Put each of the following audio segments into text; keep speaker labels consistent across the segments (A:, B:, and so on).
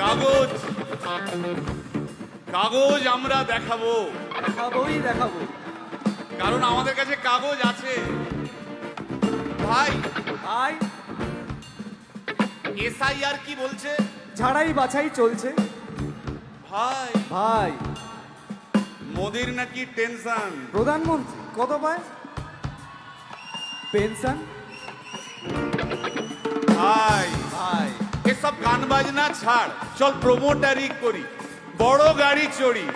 A: কাগজ কাগজ আমরা দেখাবো,
B: দেখাবো,
A: কারণ আমাদের কাছে কাগজ আছে। ভাই
B: ভাই
A: এসআইআর কি বলছে?
B: ঝাড়াই বাছাই চলছে।
A: ভাই
B: ভাই
A: মোদির নাকি টেনশন।
B: প্রধানমন্ত্রী কত পায় পেনশন?
A: ভাই
B: ভাই
A: এসব গান বাজনা ছাড়, চল প্রমোটারি করি, বড় গাড়ি চড়ি,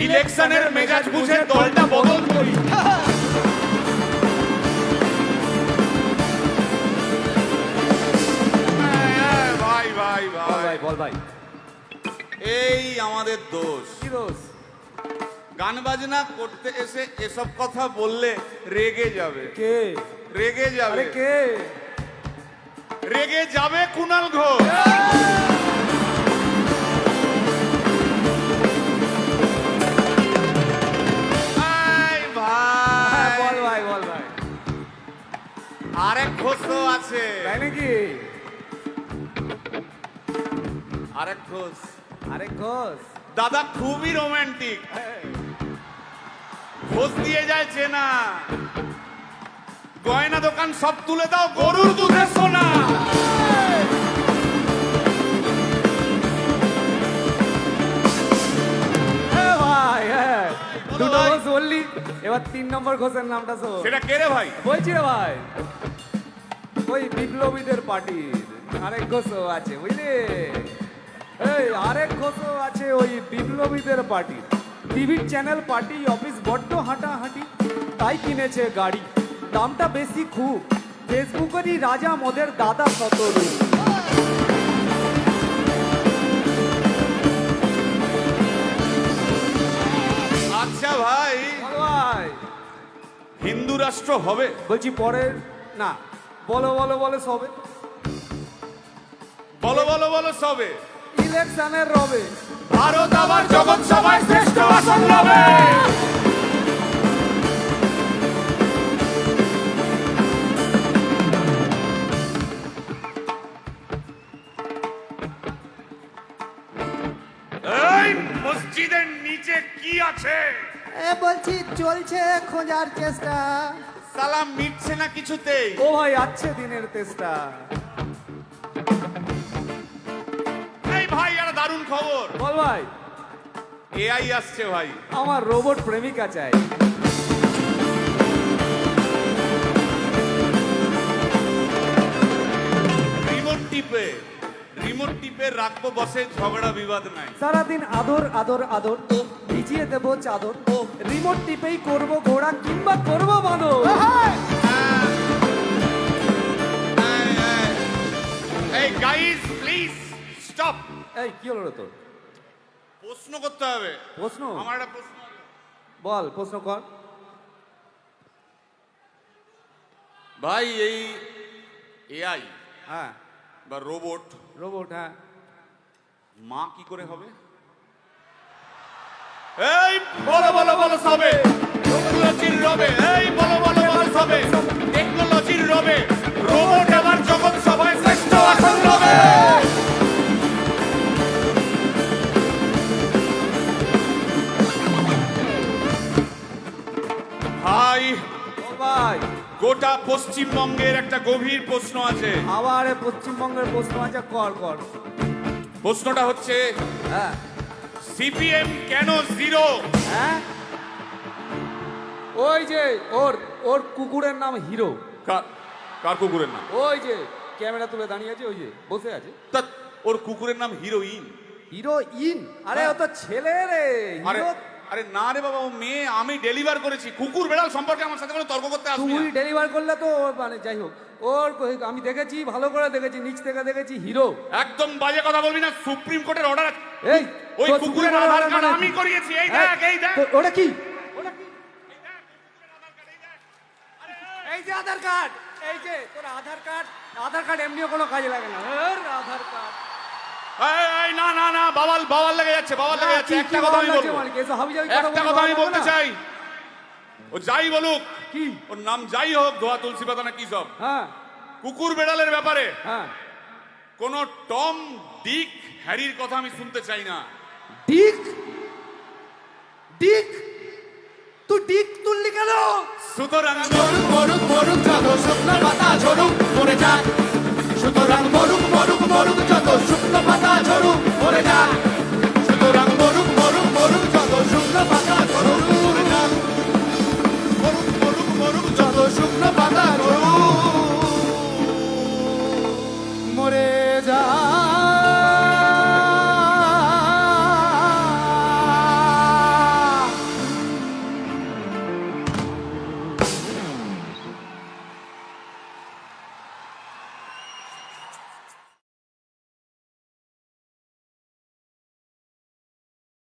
A: ইলেকশনের মেজাজ বুঝে দলটা বদল করি। ভাই ভাই ভাই
B: বল ভাই,
A: এই আমাদের দোষ।
B: কি দোষ?
A: গান বাজনা করতে এসে এসব কথা বললে রেগে যাবে।
B: কে
A: রেগে যাবে?
B: আরে কে
A: রেগে যাবে কুণাল ঘোষ।
B: বল ভাই, বল ভাই।
A: আরেক ঘোষ তো আছে।
B: তাই নাকি?
A: আরেক ঘোষ,
B: আরেক ঘোষ
A: দাদা খুবই রোমান্টিক, ঘোষ দিয়ে যায় চেনা, গয়না দোকান সব তুলে দাও, গরুর দুধের সোনা।
B: ভাই দুটো ঘোষ বললি, এবার 3 নম্বর ঘোষের নামটা শোন।
A: সেটা কে রে ভাই?
B: বলছি রে ভাই, ওই বিপ্লবীদের পার্টির আরেক ঘোষও আছে বুঝলি। এই আরেক ঘোষও আছে ওই বিপ্লবীদের পার্টির। টিভির চ্যানেল, পার্টি অফিস বড্ড হাঁটাহাঁটি, তাই কিনেছে গাড়ি, দামটা বেশি খুব, ফেসবুকেরই রাজা মোদের দাদা শতরূপ।
A: আচ্ছা ভাই,
B: ভাই
A: হিন্দু রাষ্ট্র হবে?
B: বলছি পরে না, বলো বলো বলো সবে,
A: বলো বলো বলো সবে।
B: ইলেকশনের রবে
A: ভারত আবার জগৎ সভায় শ্রেষ্ঠ আসন লবে। এই মসজিদের নিচে কি আছে?
B: বলছি চলছে খোঁজার চেষ্টা।
A: সালাম মিটছে না কিছুতেই।
B: ও ভাই আছে দিনের চেষ্টা।
A: এই ভাই আর দারুণ খবর,
B: বল ভাই।
A: এআই আসছে ভাই।
B: আমার রোবট প্রেমিকা চাই।
A: রিমোট টিপে রাখবো বসে, ঝগড়া বিবাদ নাই।
B: সারাদিন আদর আদর আদর, ভিজিয়ে দেবো চাদর, রিমোট টিপেই করবো ঘোড়া কিংবা করবো বাঁদর।
A: এই গাইস প্লিজ স্টপ।
B: এই কি হলো রে তোর?
A: প্রশ্ন করতে হবে।
B: প্রশ্ন?
A: আমার একটা প্রশ্ন আছে।
B: বল প্রশ্ন কর।
A: ভাই এই এআই
B: হ্যাঁ
A: বা রোবট,
B: রোবট, হ্যাঁ
A: মা কি করে হবে? এই বলো বলো বলো সবে, টেকনোলজির রবে। এই বলো বলো বলো সবে, টেকনোলজির রবে, রোবট আবার জগৎ সভায় শ্রেষ্ঠ আসন লবে। ভাই
B: বল ভাই।
A: গোটা পশ্চিমবঙ্গের একটা গভীর প্রশ্ন আছে।
B: আবার পশ্চিমবঙ্গের প্রশ্ন আছে, কর কর।
A: প্রশ্নটা হচ্ছে,
B: হ্যাঁ
A: সিপিএম কেন জিরো?
B: হ্যাঁ ওই যে ওর ওর কুকুরের নাম হিরো।
A: কার কুকুরের নাম?
B: ওই যে ক্যামেরা তুলে দাঁড়িয়ে আছে, ওই যে বসে আছে।
A: তা ওর কুকুরের নাম হিরোইন।
B: হিরোইন? আরে ও তো ছেলে রে।
A: আরে
B: হিরো
A: আরে না রে বাবা, ও মেয়ে। আমি ডেলিভার করেছি। কুকুর বেড়াল সম্পর্কে আমার সাথে কোনো তর্ক করতে আসবি
B: তুই
A: না।
B: ডেলিভার করলে তো মানে যাই হোক, ওর আমি দেখেছি, ভালো করে দেখেছি, নিচ থেকে দেখেছি হিরো।
A: একদম বাজে কথা বলবি না, সুপ্রিম কোর্টের অর্ডার।
B: এই
A: ওই
B: তোর
A: কুকুরের
B: সুপ্রিম
A: আধার
B: কোর্টের
A: কার্ড
B: order
A: আমি
B: মানে-
A: করিয়েছি। এই
B: হ্যাঁ,
A: দেখ, এই দেখ।
B: ওটা কি? এই যে আধার কার্ড, এই যে তোর আধার কার্ড। আধার কার্ড এমনিও কোনো কাজে লাগে না। আধার কার্ড
A: এই না না না, বাওয়াল বাওয়াল লেগে যাচ্ছে, বাওয়াল লেগে যাচ্ছে। একটা কথা আমি বলবো, একটা কথা আমি বলতে চাই। ও যাই বলুক,
B: কি
A: ওর নাম যাই হোক, ধোয়া তুলসী পাতা না কি সব,
B: হ্যাঁ
A: কুকুর বেড়ালের ব্যাপারে
B: হ্যাঁ
A: কোন টম ডিক হ্যারির কথা আমি শুনতে চাই না।
C: ডিক ডিক তুই ডিক তুললি কেন?
A: সুতরাং
C: মরুক মরুক মরুক যত শুকনো পাতা ঝরুক